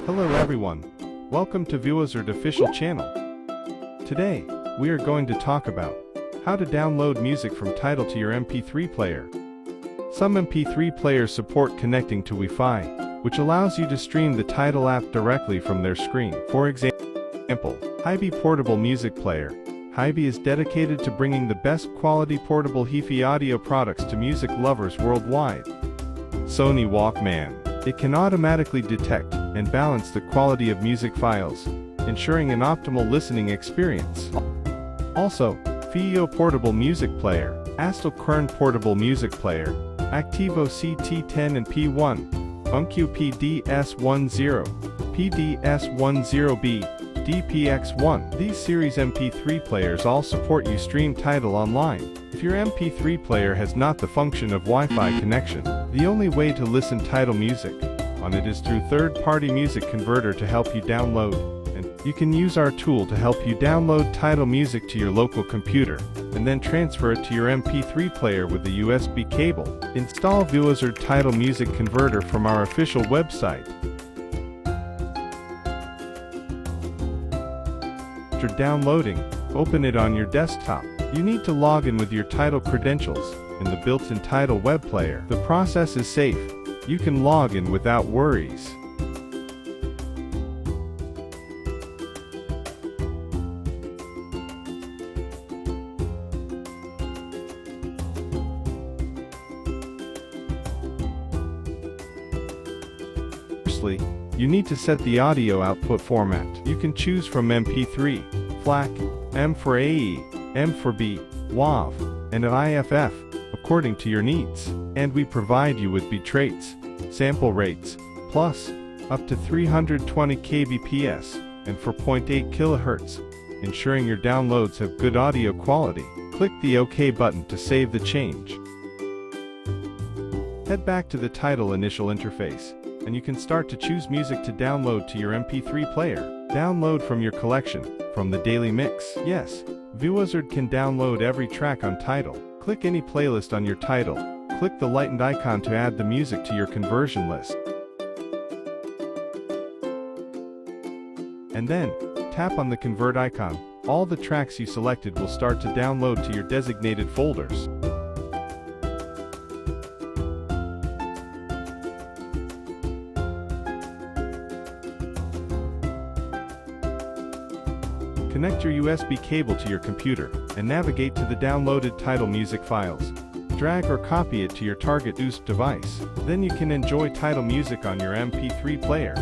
Hello everyone, welcome to ViWizard official channel. Today, we are going to talk about how to download music from Tidal to your MP3 player. Some MP3 players support connecting to Wi-Fi, which allows you to stream the Tidal app directly from their screen. For example, ViWizard Portable Music Player. ViWizard is dedicated to bringing the best quality portable HiFi audio products to music lovers worldwide. Sony Walkman. It can automatically detect and balance the quality of music files, ensuring an optimal listening experience. Also, ViWizard Portable Music Player. Astel Kern Portable Music Player. Activo CT10 and P1. Unq PDS10. PDS10B. DPX1. These series MP3 players all support you stream Tidal online. If your MP3 player has not the function of Wi-Fi connection, the only way to listen Tidal music on it is through third-party music converter to help you download, and you can use our tool to help you download Tidal music to your local computer, and then transfer it to your MP3 player with the USB cable. Install ViWizard Tidal Music Converter from our official website. After downloading, open it on your desktop. You need to log in with your Tidal credentials in the built-in Tidal web player. The process is safe. You can log in without worries. Firstly, you need to set the audio output format. You can choose from MP3, FLAC, M for AE, M for B, WAV, and IFF, according to your needs. And we provide you with bitrates, sample rates, plus, up to 320 kbps, and 4.8 kHz, ensuring your downloads have good audio quality. Click the OK button to save the change. Head back to the Tidal initial interface, and you can start to choose music to download to your MP3 player. Download from your collection, from the daily mix. Yes, ViWizard can download every track on Tidal. Click any playlist on your Tidal. Click the lightened icon to add the music to your conversion list. And then, tap on the convert icon. All the tracks you selected will start to download to your designated folders. Connect your USB cable to your computer, and navigate to the downloaded Tidal music files. Drag or copy it to your target USB device. Then you can enjoy Tidal music on your MP3 player.